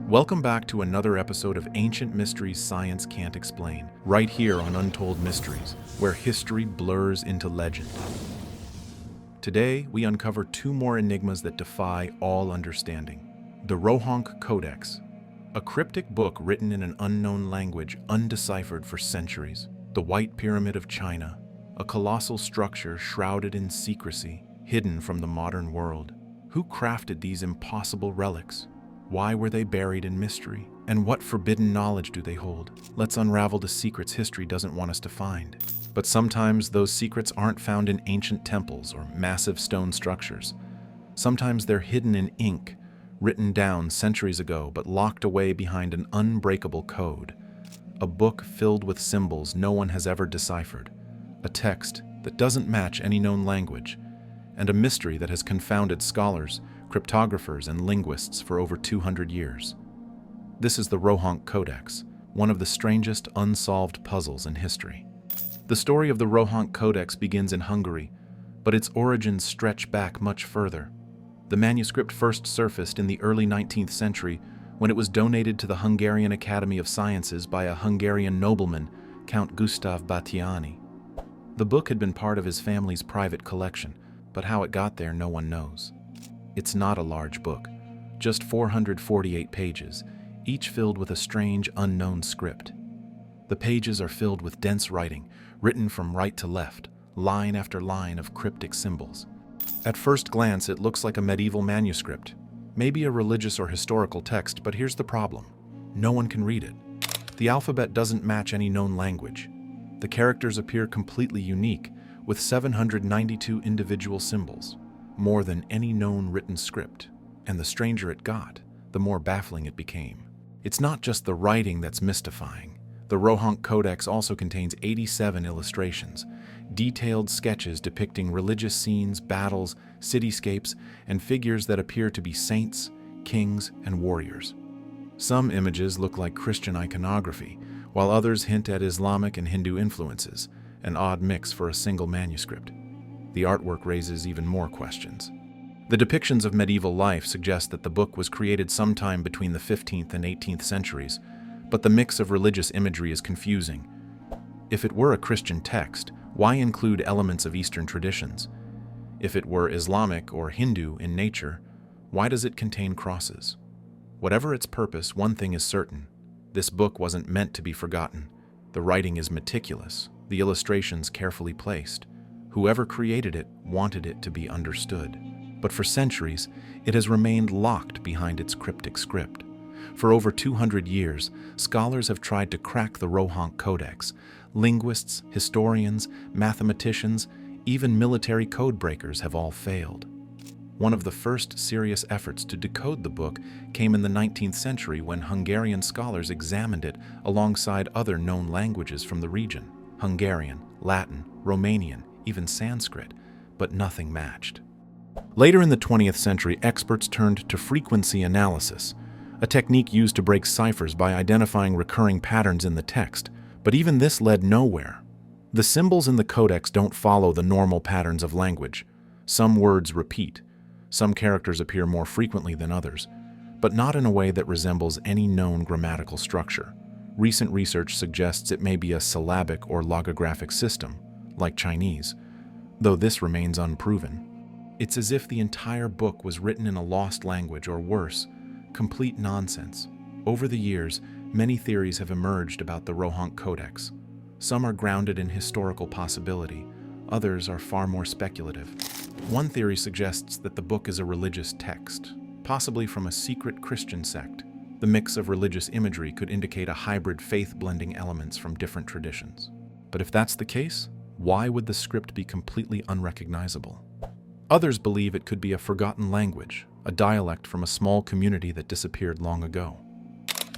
Welcome back to another episode of Ancient Mysteries Science Can't Explain, right here on Untold Mysteries, where history blurs into legend. Today, we uncover two more enigmas that defy all understanding. The Rohonc Codex, a cryptic book written in an unknown language undeciphered for centuries. The White Pyramid of China, a colossal structure shrouded in secrecy, hidden from the modern world. Who crafted these impossible relics? Why were they buried in mystery? And what forbidden knowledge do they hold? Let's unravel the secrets history doesn't want us to find. But sometimes those secrets aren't found in ancient temples or massive stone structures. Sometimes they're hidden in ink, written down centuries ago but locked away behind an unbreakable code. A book filled with symbols no one has ever deciphered. A text that doesn't match any known language. And a mystery that has confounded scholars, cryptographers, and linguists for over 200 years. This is the Rohonc Codex, one of the strangest unsolved puzzles in history. The story of the Rohonc Codex begins in Hungary, but its origins stretch back much further. The manuscript first surfaced in the early 19th century when it was donated to the Hungarian Academy of Sciences by a Hungarian nobleman, Count Gustav Batthyány. The book had been part of his family's private collection, but how it got there no one knows. It's not a large book, just 448 pages, each filled with a strange, unknown script. The pages are filled with dense writing, written from right to left, line after line of cryptic symbols. At first glance, it looks like a medieval manuscript, maybe a religious or historical text, but here's the problem. No one can read it. The alphabet doesn't match any known language. The characters appear completely unique, with 792 individual symbols. More than any known written script, and the stranger it got, the more baffling it became. It's not just the writing that's mystifying. The Rohonc Codex also contains 87 illustrations, detailed sketches depicting religious scenes, battles, cityscapes, and figures that appear to be saints, kings, and warriors. Some images look like Christian iconography, while others hint at Islamic and Hindu influences, an odd mix for a single manuscript. The artwork raises even more questions. The depictions of medieval life suggest that the book was created sometime between the 15th and 18th centuries, but the mix of religious imagery is confusing. If it were a Christian text, why include elements of Eastern traditions? If it were Islamic or Hindu in nature, why does it contain crosses? Whatever its purpose, one thing is certain. This book wasn't meant to be forgotten. The writing is meticulous, the illustrations carefully placed. Whoever created it wanted it to be understood. But for centuries, it has remained locked behind its cryptic script. For over 200 years, scholars have tried to crack the Rohonc Codex. Linguists, historians, mathematicians, even military code breakers have all failed. One of the first serious efforts to decode the book came in the 19th century when Hungarian scholars examined it alongside other known languages from the region: Hungarian, Latin, Romanian, even Sanskrit, but nothing matched. Later in the 20th century, experts turned to frequency analysis, a technique used to break ciphers by identifying recurring patterns in the text, but even this led nowhere. The symbols in the codex don't follow the normal patterns of language. Some words repeat, some characters appear more frequently than others, but not in a way that resembles any known grammatical structure. Recent research suggests it may be a syllabic or logographic system, like Chinese, though this remains unproven. It's as if the entire book was written in a lost language, or worse, complete nonsense. Over the years, many theories have emerged about the Rohonc Codex. Some are grounded in historical possibility, others are far more speculative. One theory suggests that the book is a religious text, possibly from a secret Christian sect. The mix of religious imagery could indicate a hybrid faith blending elements from different traditions. But if that's the case, why would the script be completely unrecognizable? Others believe it could be a forgotten language, a dialect from a small community that disappeared long ago.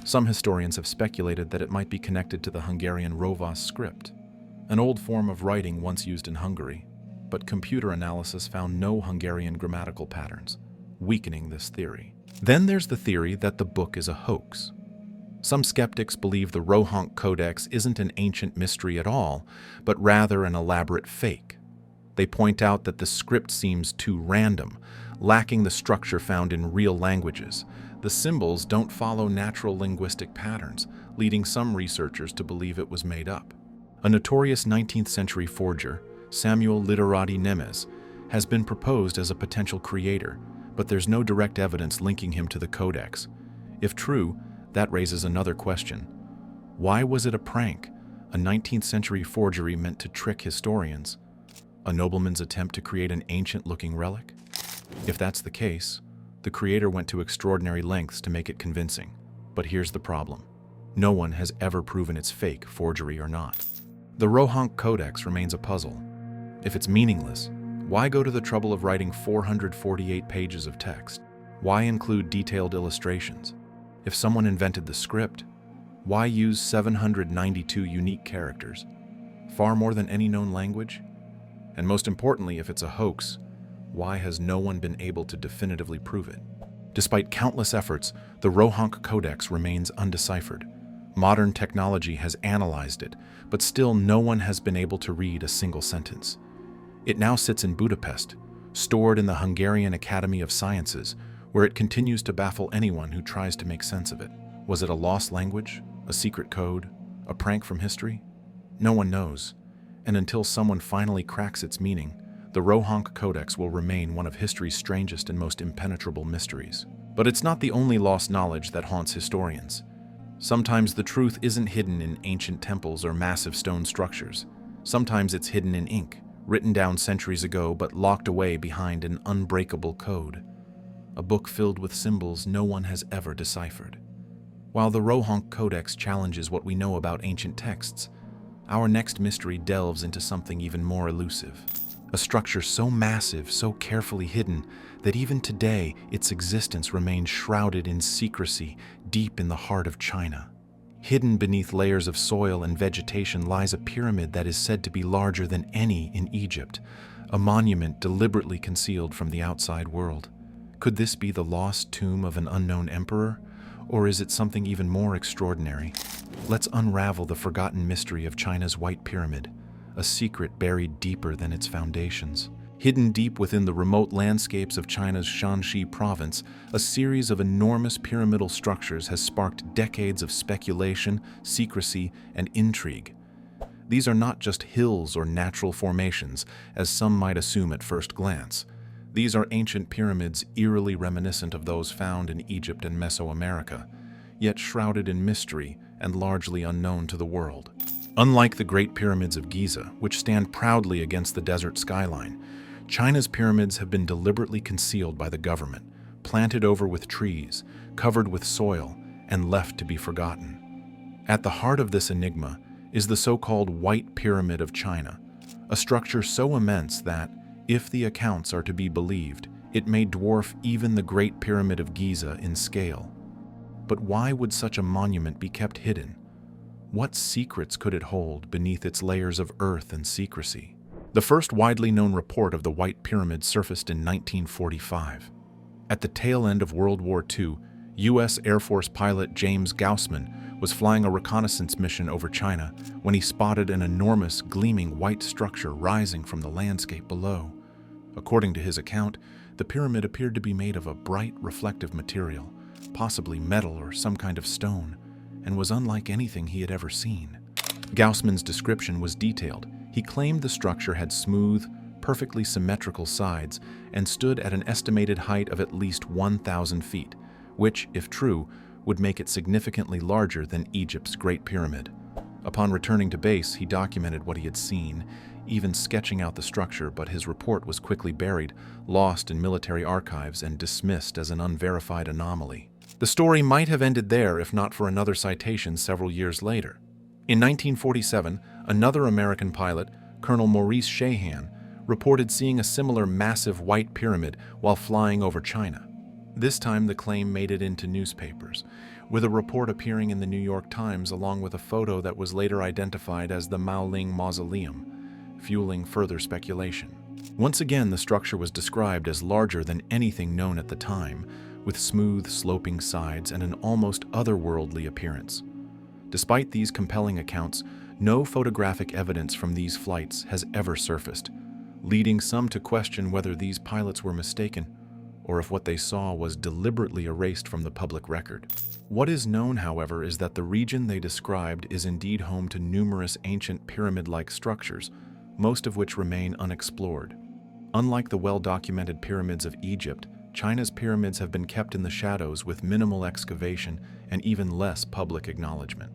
Some historians have speculated that it might be connected to the Hungarian Rovos script, an old form of writing once used in Hungary, but computer analysis found no Hungarian grammatical patterns, weakening this theory. Then there's the theory that the book is a hoax. Some skeptics believe the Rohonc Codex isn't an ancient mystery at all, but rather an elaborate fake. They point out that the script seems too random, lacking the structure found in real languages. The symbols don't follow natural linguistic patterns, leading some researchers to believe it was made up. A notorious 19th century forger, Samuel Literati Nemes, has been proposed as a potential creator, but there's no direct evidence linking him to the codex. If true, that raises another question. Why was it a prank, a 19th century forgery meant to trick historians? A nobleman's attempt to create an ancient-looking relic? If that's the case, the creator went to extraordinary lengths to make it convincing. But here's the problem. No one has ever proven it's fake, forgery or not. The Rohonc Codex remains a puzzle. If it's meaningless, why go to the trouble of writing 448 pages of text? Why include detailed illustrations? If someone invented the script, why use 792 unique characters? Far more than any known language? And most importantly, if it's a hoax, why has no one been able to definitively prove it? Despite countless efforts, the Rohonc Codex remains undeciphered. Modern technology has analyzed it, but still no one has been able to read a single sentence. It now sits in Budapest, stored in the Hungarian Academy of Sciences, where it continues to baffle anyone who tries to make sense of it. Was it a lost language? A secret code? A prank from history? No one knows. And until someone finally cracks its meaning, the Rohonc Codex will remain one of history's strangest and most impenetrable mysteries. But it's not the only lost knowledge that haunts historians. Sometimes the truth isn't hidden in ancient temples or massive stone structures. Sometimes it's hidden in ink, written down centuries ago but locked away behind an unbreakable code. A book filled with symbols no one has ever deciphered. While the Rohonc Codex challenges what we know about ancient texts, our next mystery delves into something even more elusive. A structure so massive, so carefully hidden, that even today its existence remains shrouded in secrecy deep in the heart of China. Hidden beneath layers of soil and vegetation lies a pyramid that is said to be larger than any in Egypt, a monument deliberately concealed from the outside world. Could this be the lost tomb of an unknown emperor, or is it something even more extraordinary? Let's unravel the forgotten mystery of China's White Pyramid, a secret buried deeper than its foundations. Hidden deep within the remote landscapes of China's Shanxi province, a series of enormous pyramidal structures has sparked decades of speculation, secrecy, and intrigue. These are not just hills or natural formations, as some might assume at first glance. These are ancient pyramids eerily reminiscent of those found in Egypt and Mesoamerica, yet shrouded in mystery and largely unknown to the world. Unlike the Great Pyramids of Giza, which stand proudly against the desert skyline, China's pyramids have been deliberately concealed by the government, planted over with trees, covered with soil, and left to be forgotten. At the heart of this enigma is the so-called White Pyramid of China, a structure so immense that, if the accounts are to be believed, it may dwarf even the Great Pyramid of Giza in scale. But why would such a monument be kept hidden? What secrets could it hold beneath its layers of earth and secrecy? The first widely known report of the White Pyramid surfaced in 1945. At the tail end of World War II, U.S. Air Force pilot James Gaussman was flying a reconnaissance mission over China when he spotted an enormous, gleaming white structure rising from the landscape below. According to his account, the pyramid appeared to be made of a bright, reflective material, possibly metal or some kind of stone, and was unlike anything he had ever seen. Gaussman's description was detailed. He claimed the structure had smooth, perfectly symmetrical sides and stood at an estimated height of at least 1,000 feet, which, if true, would make it significantly larger than Egypt's Great Pyramid. Upon returning to base, he documented what he had seen, even sketching out the structure, but his report was quickly buried, lost in military archives, and dismissed as an unverified anomaly. The story might have ended there if not for another citation several years later. In 1947, another American pilot, Colonel Maurice Shahan, reported seeing a similar massive white pyramid while flying over China. This time the claim made it into newspapers, with a report appearing in the New York Times along with a photo that was later identified as the Maoling Mausoleum, fueling further speculation. Once again, the structure was described as larger than anything known at the time, with smooth, sloping sides and an almost otherworldly appearance. Despite these compelling accounts, no photographic evidence from these flights has ever surfaced, leading some to question whether these pilots were mistaken or if what they saw was deliberately erased from the public record. What is known, however, is that the region they described is indeed home to numerous ancient pyramid-like structures, most of which remain unexplored. Unlike the well-documented pyramids of Egypt, China's pyramids have been kept in the shadows with minimal excavation and even less public acknowledgement.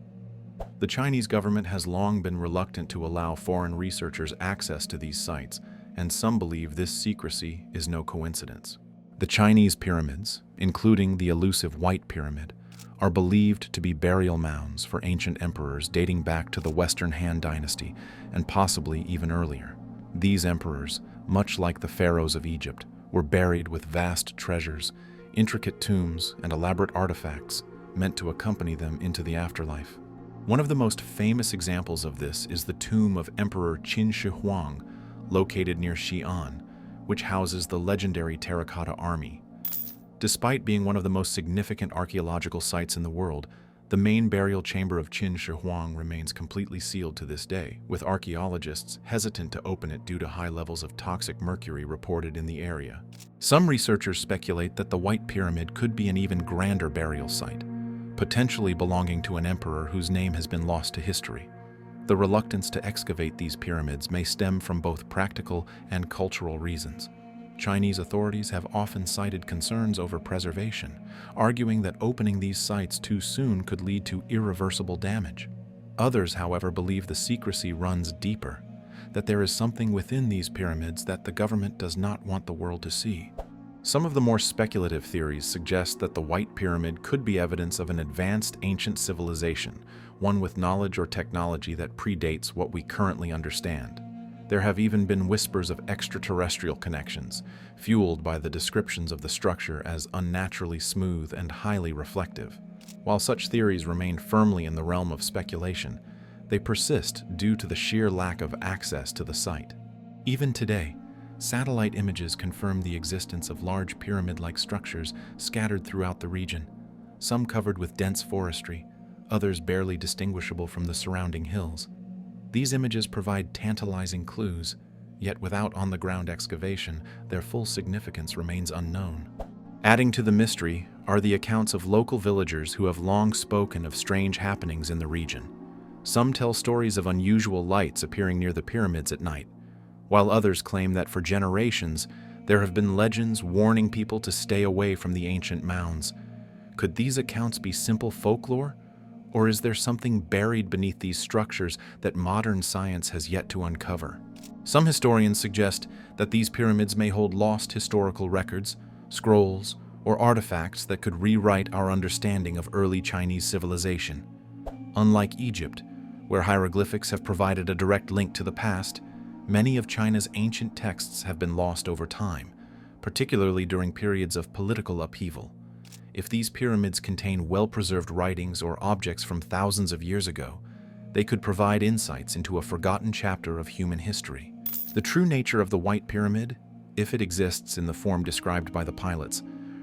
The Chinese government has long been reluctant to allow foreign researchers access to these sites, and some believe this secrecy is no coincidence. The Chinese pyramids, including the elusive White Pyramid, are believed to be burial mounds for ancient emperors dating back to the Western Han Dynasty and possibly even earlier. These emperors, much like the pharaohs of Egypt, were buried with vast treasures, intricate tombs, and elaborate artifacts meant to accompany them into the afterlife. One of the most famous examples of this is the tomb of Emperor Qin Shi Huang, located near Xi'an, which houses the legendary Terracotta Army. Despite being one of the most significant archaeological sites in the world, the main burial chamber of Qin Shi Huang remains completely sealed to this day, with archaeologists hesitant to open it due to high levels of toxic mercury reported in the area. Some researchers speculate that the White Pyramid could be an even grander burial site, potentially belonging to an emperor whose name has been lost to history. The reluctance to excavate these pyramids may stem from both practical and cultural reasons. Chinese authorities have often cited concerns over preservation, arguing that opening these sites too soon could lead to irreversible damage. Others, however, believe the secrecy runs deeper, that there is something within these pyramids that the government does not want the world to see. Some of the more speculative theories suggest that the White Pyramid could be evidence of an advanced ancient civilization, one with knowledge or technology that predates what we currently understand. There have even been whispers of extraterrestrial connections, fueled by the descriptions of the structure as unnaturally smooth and highly reflective. While such theories remain firmly in the realm of speculation, they persist due to the sheer lack of access to the site. Even today, satellite images confirm the existence of large pyramid-like structures scattered throughout the region, some covered with dense forestry, others barely distinguishable from the surrounding hills. These images provide tantalizing clues, yet without on-the-ground excavation, their full significance remains unknown. Adding to the mystery are the accounts of local villagers who have long spoken of strange happenings in the region. Some tell stories of unusual lights appearing near the pyramids at night, while others claim that for generations there have been legends warning people to stay away from the ancient mounds. Could these accounts be simple folklore? Or is there something buried beneath these structures that modern science has yet to uncover? Some historians suggest that these pyramids may hold lost historical records, scrolls, or artifacts that could rewrite our understanding of early Chinese civilization. Unlike Egypt, where hieroglyphics have provided a direct link to the past, many of China's ancient texts have been lost over time, particularly during periods of political upheaval. If these pyramids contain well-preserved writings or objects from thousands of years ago, they could provide insights into a forgotten chapter of human history. The true nature of the White Pyramid, if it exists in the form described by the pilots,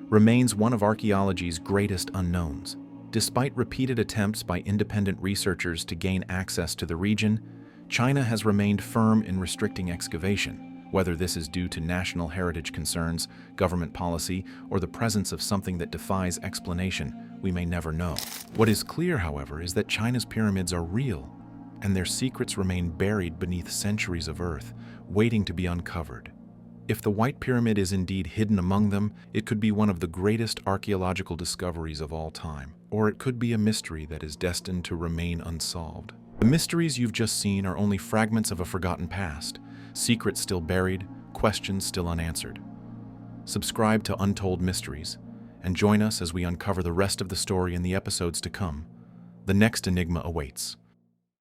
remains one of archaeology's greatest unknowns. Despite repeated attempts by independent researchers to gain access to the region, China has remained firm in restricting excavation. Whether this is due to national heritage concerns, government policy, or the presence of something that defies explanation, we may never know. What is clear, however, is that China's pyramids are real, and their secrets remain buried beneath centuries of earth, waiting to be uncovered. If the White Pyramid is indeed hidden among them, it could be one of the greatest archaeological discoveries of all time, or it could be a mystery that is destined to remain unsolved. The mysteries you've just seen are only fragments of a forgotten past, secrets still buried, questions still unanswered. Subscribe to Untold Mysteries, and join us as we uncover the rest of the story in the episodes to come. The next enigma awaits.